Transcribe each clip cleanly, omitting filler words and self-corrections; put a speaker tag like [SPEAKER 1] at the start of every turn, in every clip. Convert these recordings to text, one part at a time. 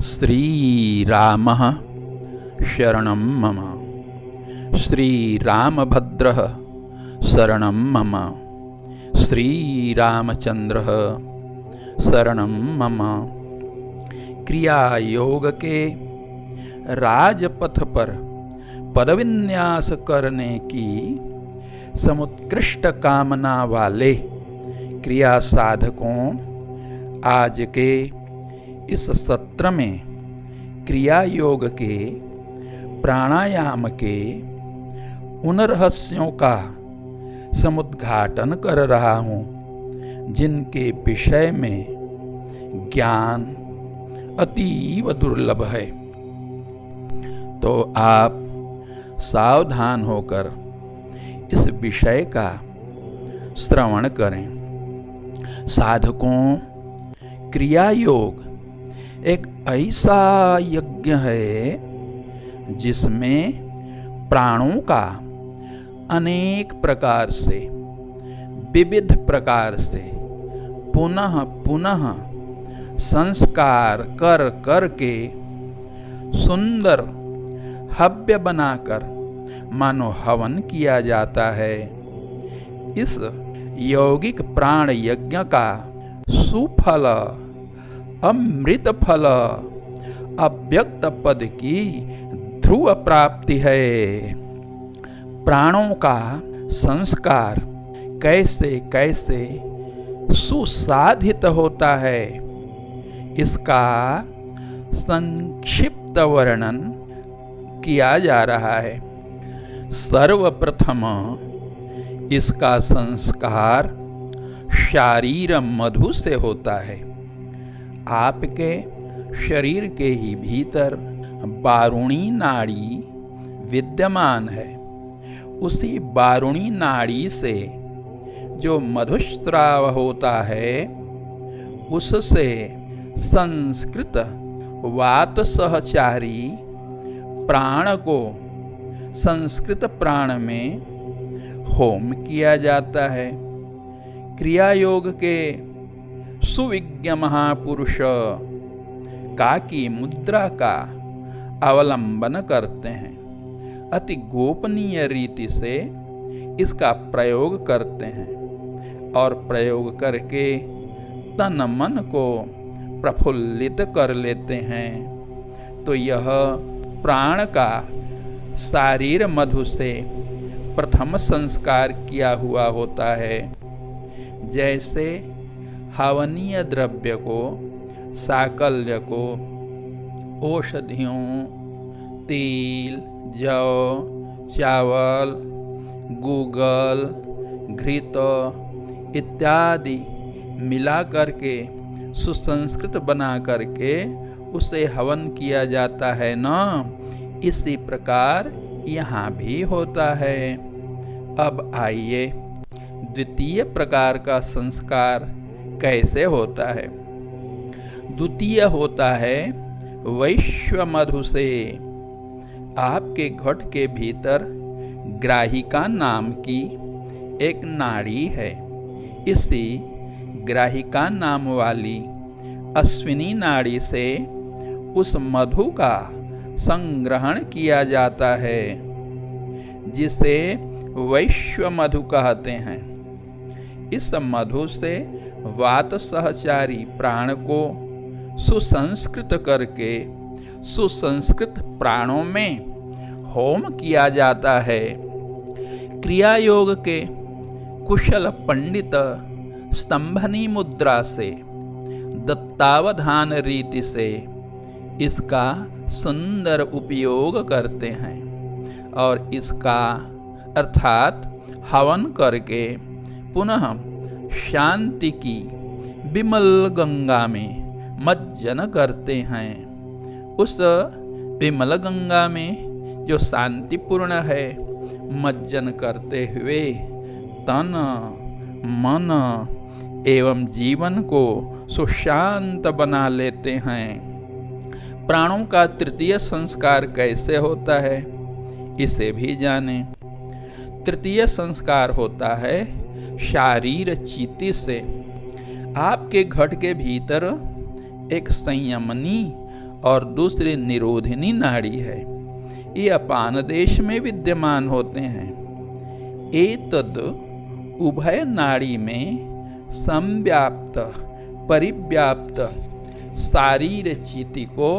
[SPEAKER 1] श्रीरामः शरणं मम। श्रीरामभद्रः शरणं मम। श्रीरामचंद्रः शरणं मम। क्रियायोग के राजपथ पर पदविन्यास करने की समुत्कृष्ट कामना वाले क्रिया साधकों, आज के इस सत्र में क्रिया योग के प्राणायाम के उन रहस्यों का समुद्घाटन कर रहा हूँ जिनके विषय में ज्ञान अतीव दुर्लभ है। तो आप सावधान होकर इस विषय का श्रवण करें। साधकों, क्रिया योग एक ऐसा यज्ञ है जिसमें प्राणों का अनेक प्रकार से, विविध प्रकार से पुनः पुनः संस्कार कर कर के सुंदर हव्य बनाकर मानो हवन किया जाता है। इस यौगिक प्राण यज्ञ का सुफल अमृत फल अव्यक्त पद की ध्रुव प्राप्ति है। प्राणों का संस्कार कैसे कैसे सुसाधित होता है, इसका संक्षिप्त वर्णन किया जा रहा है। सर्वप्रथम इसका संस्कार शारीर मधु से होता है। आपके शरीर के ही भीतर बारुणी नाड़ी विद्यमान है। उसी बारुणी नाड़ी से जो मधुस्राव होता है, उससे संस्कृत वात सहचारी प्राण को संस्कृत प्राण में होम किया जाता है। क्रिया योग के सुविज्ञ महापुरुष काकी मुद्रा का अवलंबन करते हैं। अति गोपनीय रीति से इसका प्रयोग करते हैं और प्रयोग करके तन मन को प्रफुल्लित कर लेते हैं। तो यह प्राण का शारीर मधु से प्रथम संस्कार किया हुआ होता है। जैसे हवनीय द्रव्य को, साकल्य को, औषधियों, तिल, जौ, चावल, गूगल, घृत इत्यादि मिला करके सुसंस्कृत बना करके उसे हवन किया जाता है न, इसी प्रकार यहाँ भी होता है। अब आइए द्वितीय प्रकार का संस्कार कैसे होता है। द्वितीय होता है वैश्व मधु से। आपके घट के भीतर ग्राहिका नाम की एक नाड़ी है। इसी ग्राहिका नाम वाली अश्विनी नाड़ी से उस मधु का संग्रहण किया जाता है, जिसे वैश्वमधु कहते हैं। इस मधु से वात सहचारी प्राण को सुसंस्कृत करके सुसंस्कृत प्राणों में होम किया जाता है। क्रिया योग के कुशल पंडित स्तंभनी मुद्रा से दत्तावधान रीति से इसका सुंदर उपयोग करते हैं और इसका अर्थात हवन करके पुनः शांति की विमल गंगा में मज्जन करते हैं। उस विमल गंगा में जो शांतिपूर्ण है, मज्जन करते हुए तन मन एवं जीवन को सुशांत बना लेते हैं। प्राणों का तृतीय संस्कार कैसे होता है, इसे भी जानें। तृतीय संस्कार होता है शारीर चित्ती से। आपके घट के भीतर एक संयमनी और दूसरी निरोधिनी नाड़ी है। ये अपान देश में विद्यमान होते हैं। एतद उभय नाड़ी में संव्याप्त परिव्याप्त शारीर चित्ती को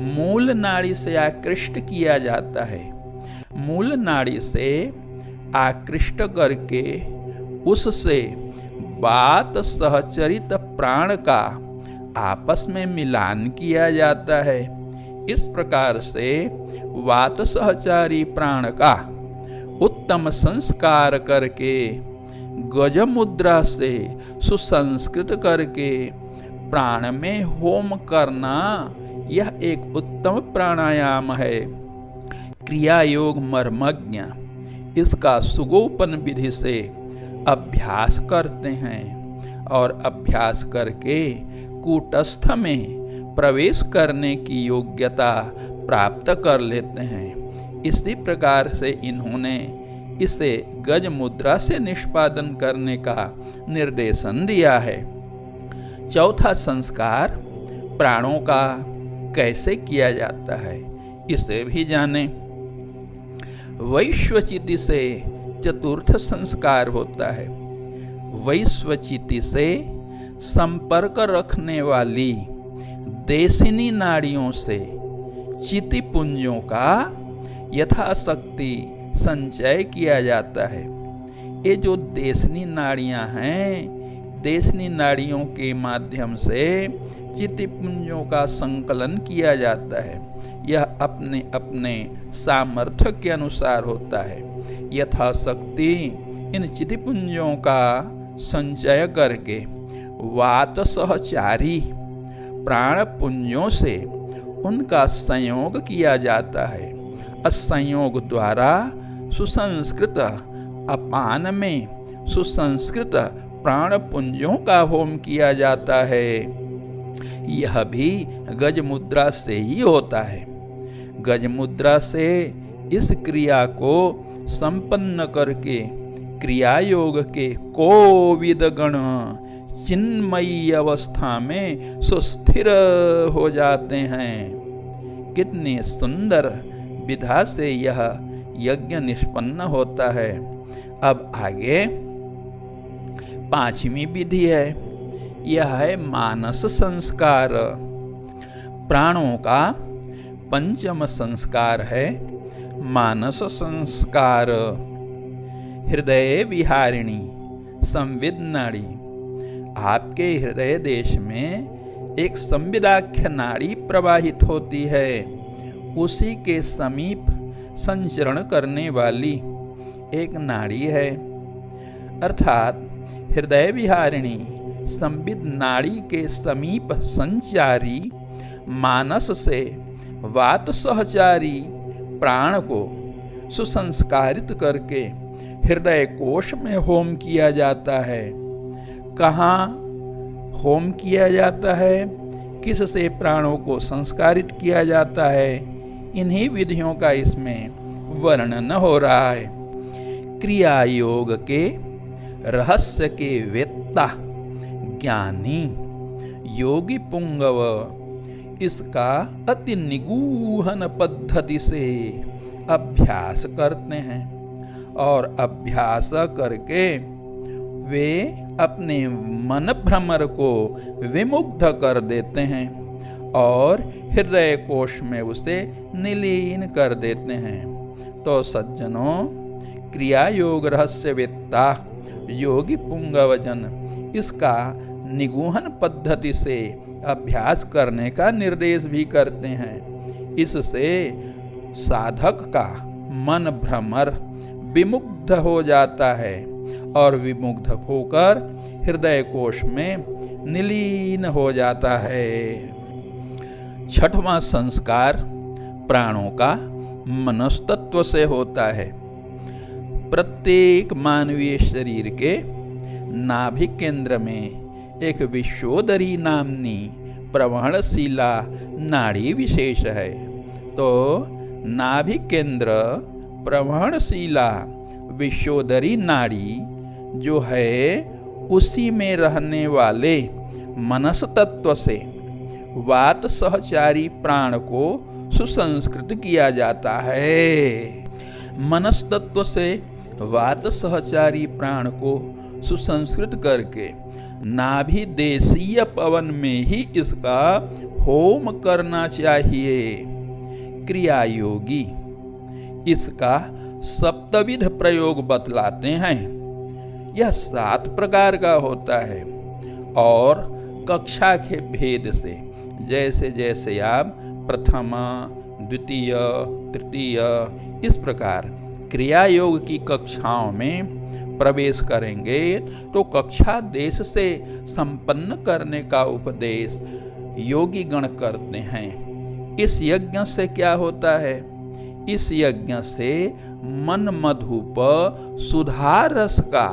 [SPEAKER 1] मूल नाड़ी से आकृष्ट किया जाता है। मूल नाड़ी से आकृष्ट करके उससे वात सहचरित प्राण का आपस में मिलान किया जाता है। इस प्रकार से वात सहचारी प्राण का उत्तम संस्कार करके गज मुद्रा से सुसंस्कृत करके प्राण में होम करना, यह एक उत्तम प्राणायाम है। क्रिया योग मर्मज्ञ इसका सुगोपन विधि से अभ्यास करते हैं और अभ्यास करके कूटस्थ में प्रवेश करने की योग्यता प्राप्त कर लेते हैं। इसी प्रकार से इन्होंने इसे गज मुद्रा से निष्पादन करने का निर्देशन दिया है। चौथा संस्कार प्राणों का कैसे किया जाता है, इसे भी जानें। वैश्वचित्ती से चतुर्थ संस्कार होता है। वैश्वचित्ती से संपर्क रखने वाली देसिनी नाड़ियों से चित्ती पुंजों का यथाशक्ति संचय किया जाता है। ये जो देशनी नाड़ियां हैं, देशनी नाड़ियों के माध्यम से चित्ती पुंजों का संकलन किया जाता है। यह अपने अपने सामर्थ्य के अनुसार होता है। यथाशक्ति इन चित्ती पुंजों का संचय करके वात सहचारी प्राण पुंजों से उनका संयोग किया जाता है। असंयोग द्वारा सुसंस्कृत अपान में सुसंस्कृत प्राण पुंजों का होम किया जाता है। यह भी गज मुद्रा से ही होता है। गज मुद्रा से इस क्रिया को संपन्न करके क्रिया योग के कोविद गण चिन्मयी अवस्था में सुस्थिर हो जाते हैं। कितनी सुंदर विधा से यह यज्ञ निष्पन्न होता है। अब आगे पांचवी विधि है, यह है मानस संस्कार। प्राणों का पंचम संस्कार है मानस संस्कार। हृदय विहारिणी संविद नाड़ी। आपके हृदय देश में एक संविदाख्य नाड़ी प्रवाहित होती है। उसी के समीप संचरण करने वाली एक नाड़ी है, अर्थात हृदय विहारिणी संविद नाड़ी के समीप संचारी मानस से वात सहचारी प्राण को सुसंस्कारित करके हृदय कोश में होम किया जाता है। कहाँ होम किया जाता है, किससे प्राणों को संस्कारित किया जाता है, इन्हीं विधियों का इसमें वर्णन हो रहा है। क्रिया योग के रहस्य के वेत्ता ज्ञानी योगी पुंगव इसका अति निगूहन पद्धति से अभ्यास करते हैं और अभ्यास करके वे अपने मन भ्रमर को विमुग्ध कर देते हैं और हृदय कोश में उसे निलीन कर देते हैं। तो सज्जनों, क्रिया योग रहस्यवेत्ता योगी पुंगवजन इसका निगूहन पद्धति से अभ्यास करने का निर्देश भी करते हैं। इससे साधक का मन भ्रमर विमुग्ध हो जाता है और विमुग्ध होकर हृदय कोश में निलीन हो जाता है। छठवां संस्कार प्राणों का मनस्तत्व से होता है। प्रत्येक मानवीय शरीर के नाभि केंद्र में एक विश्वोदरी नामनी प्रवहनशीला नाड़ी विशेष है। तो नाभि केंद्र प्रवहनशीला विश्वोदरी नाड़ी जो है उसी में रहने वाले मनस तत्व से वात सहचारी प्राण को सुसंस्कृत किया जाता है। मनस तत्व से वात सहचारी प्राण को सुसंस्कृत करके नाभि देशीय पवन में ही इसका होम करना चाहिए। क्रिया योगी इसका सप्तविध प्रयोग बतलाते हैं। यह 7 प्रकार का होता है और कक्षा के भेद से जैसे जैसे आप प्रथम, द्वितीय, तृतीय इस प्रकार क्रिया योग की कक्षाओं में प्रवेश करेंगे तो कक्षा देश से संपन्न करने का उपदेश योगी गण करते हैं। इस यज्ञ से क्या होता है? इस यज्ञ से मन मधुप सुधा रस का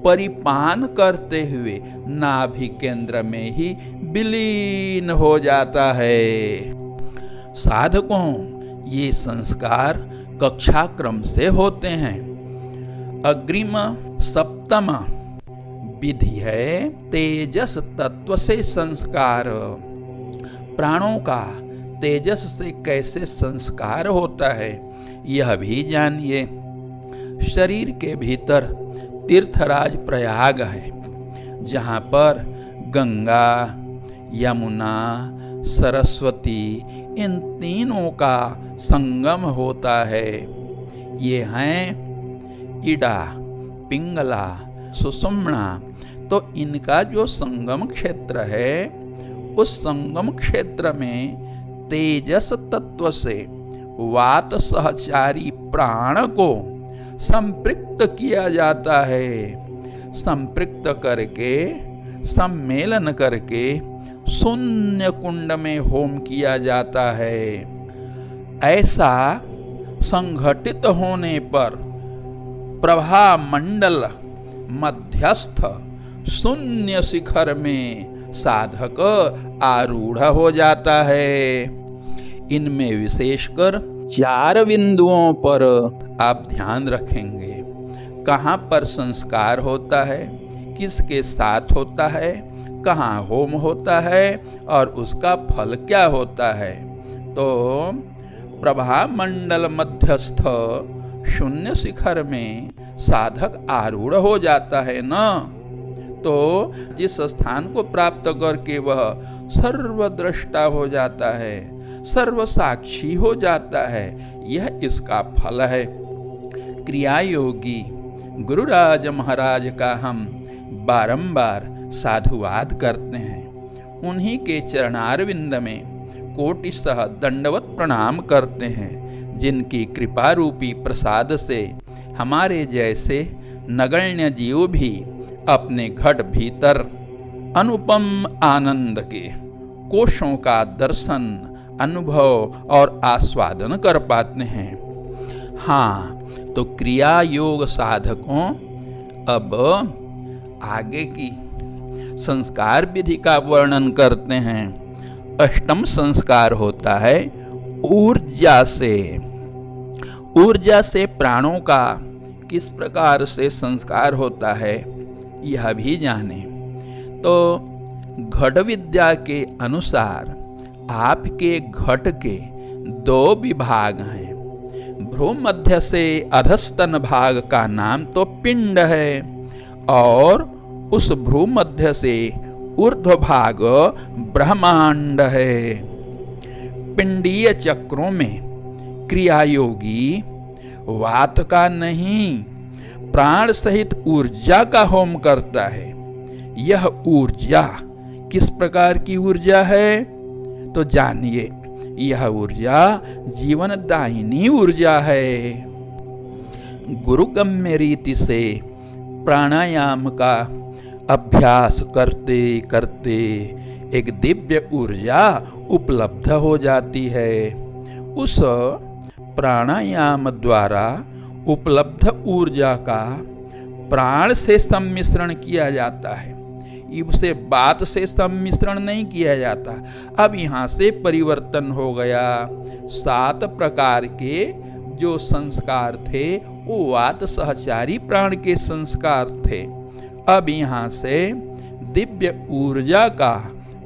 [SPEAKER 1] परिपान करते हुए नाभि केंद्र में ही विलीन हो जाता है। साधकों, ये संस्कार कक्षा क्रम से होते हैं। अग्रिम सप्तम विधि है तेजस तत्व से संस्कार। प्राणों का तेजस से कैसे संस्कार होता है यह भी जानिए। शरीर के भीतर तीर्थराज प्रयाग है, जहाँ पर गंगा, यमुना, सरस्वती इन तीनों का संगम होता है। ये हैं इडा, पिंगला, सुषुम्ना। तो इनका जो संगम क्षेत्र है उस संगम क्षेत्र में तेजस तत्व से वात सहचारी प्राण को संपृक्त किया जाता है। संपृक्त करके सम्मेलन करके शून्य कुंड में होम किया जाता है। ऐसा संघटित होने पर प्रभा मंडल मध्यस्थ शून्य शिखर में साधक आरूढ़ हो जाता है। इनमें विशेषकर 4 बिंदुओं पर आप ध्यान रखेंगे। कहाँ पर संस्कार होता है, किसके साथ होता है, कहाँ होम होता है और उसका फल क्या होता है। तो प्रभा मंडल मध्यस्थ शून्य शिखर में साधक आरूढ़ हो जाता है ना, तो जिस स्थान को प्राप्त करके वह सर्वद्रष्टा हो जाता है, सर्वसाक्षी हो जाता है, यह इसका फल है। क्रिया योगी गुरुराज महाराज का हम बारंबार साधुवाद करते हैं। उन्हीं के चरणारविंद में कोटिशः दंडवत प्रणाम करते हैं, जिनकी कृपा रूपी प्रसाद से हमारे जैसे नगण्य जीव भी अपने घट भीतर अनुपम आनंद के कोशों का दर्शन, अनुभव और आस्वादन कर पाते हैं। हाँ, तो क्रिया योग साधकों अब आगे की संस्कार विधि का वर्णन करते हैं। अष्टम संस्कार होता है ऊर्जा से। ऊर्जा से प्राणों का किस प्रकार से संस्कार होता है यह भी जाने। तो घट विद्या के अनुसार आपके घट के 2 विभाग हैं। भ्रूमध्य से अधस्तन भाग का नाम तो पिंड है, और उस भ्रूमध्य से ऊर्ध्व भाग ब्रह्मांड है। पिंडीय चक्रों में क्रियायोगी वात का नहीं, प्राण सहित ऊर्जा का होम करता है। यह ऊर्जा किस प्रकार की ऊर्जा है तो जानिए, यह ऊर्जा जीवनदायिनी ऊर्जा है। गुरुगम्य रीति से प्राणायाम का अभ्यास करते करते एक दिव्य ऊर्जा उपलब्ध हो जाती है। उस प्राणायाम द्वारा उपलब्ध ऊर्जा का प्राण से सम्मिश्रण किया जाता है, इसे बात से सम्मिश्रण नहीं किया जाता। अब यहाँ से परिवर्तन हो गया। 7 प्रकार के जो संस्कार थे वो वात सहचारी प्राण के संस्कार थे। अब यहाँ से दिव्य ऊर्जा का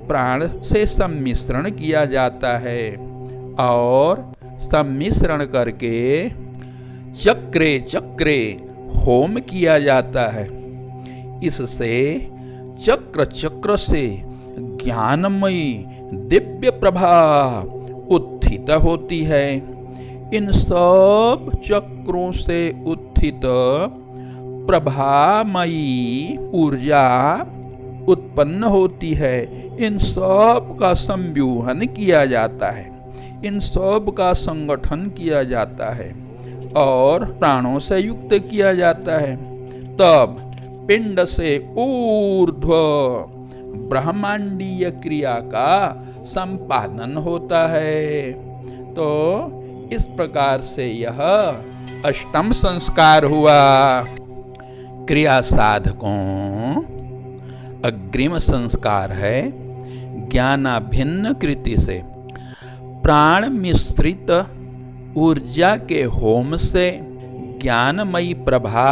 [SPEAKER 1] प्राण से सम्मिश्रण किया जाता है, और सम्मिश्रण करके चक्रे चक्रे होम किया जाता है। इससे चक्र चक्र से ज्ञानमयी दिव्य प्रभा उत्थित होती है। इन सब चक्रों से उत्थित प्रभामयी ऊर्जा उत्पन्न होती है। इन सब का संव्यूहन किया जाता है, इन सब का संगठन किया जाता है और प्राणों से युक्त किया जाता है। तब पिंड से ऊर्ध्व ब्रह्मांडीय क्रिया का संपादन होता है। तो इस प्रकार से यह अष्टम संस्कार हुआ। क्रिया साधकों अग्रिम संस्कार है ज्ञानाभिन्न कृति से प्राण मिश्रित ऊर्जा के होम से ज्ञानमयी प्रभा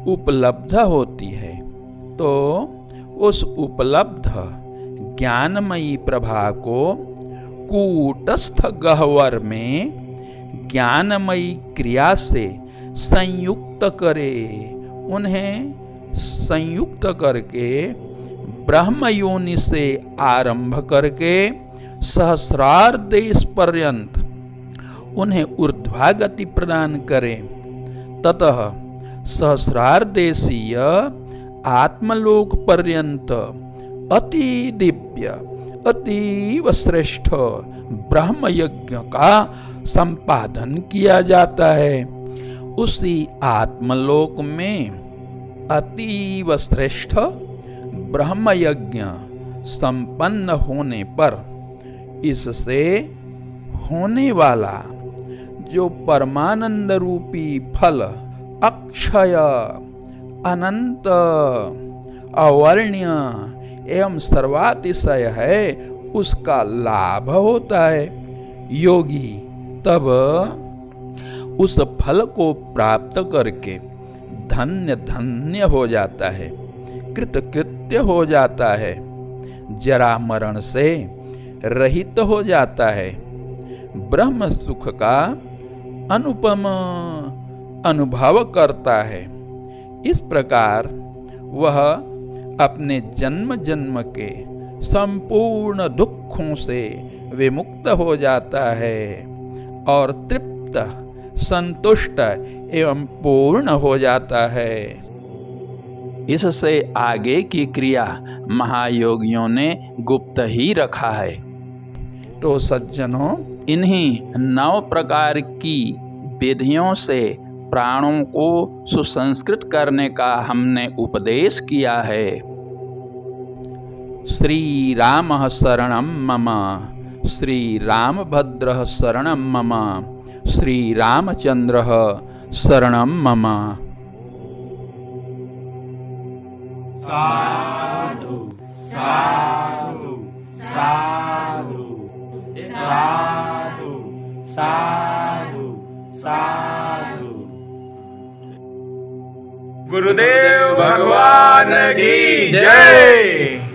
[SPEAKER 1] उपलब्ध होती है। तो उस उपलब्ध ज्ञानमयी प्रभा को कूटस्थ गह्वर में ज्ञानमयी क्रिया से संयुक्त करे। उन्हें संयुक्त करके ब्रह्म योनि से आरंभ करके सहस्रार देश पर्यंत उन्हें ऊर्ध्वागति प्रदान करे। ततः सहस्रार देशीय आत्मलोक पर्यंत अति दिव्य अतीव श्रेष्ठ ब्रह्म यज्ञ का संपादन किया जाता है। उसी आत्मलोक में अतीव श्रेष्ठ ब्रह्म यज्ञ संपन्न होने पर इससे होने वाला जो परमानंद रूपी फल अक्षय अनंत अवर्ण्य एवं सर्वातिशय है उसका लाभ होता है। योगी तब उस फल को प्राप्त करके धन्य धन्य हो जाता है, कृतकृत्य हो जाता है, जरा मरण से रहित हो जाता है, ब्रह्म सुख का अनुपम अनुभव करता है। इस प्रकार वह अपने जन्म जन्म के संपूर्ण दुखों से विमुक्त हो जाता है और तृप्त संतुष्ट एवं पूर्ण हो जाता है। इससे आगे की क्रिया महायोगियों ने गुप्त ही रखा है। तो सज्जनों, इन्हीं 9 प्रकार की विधियों से प्राणों को सुसंस्कृत करने का हमने उपदेश किया है। श्री रामः शरणं मम, श्री रामभद्रः शरणं मम, श्री रामचंद्रः शरणं मम।
[SPEAKER 2] साधु साधु साधु साधु साधु साधु। गुरुदेव भगवान की जय।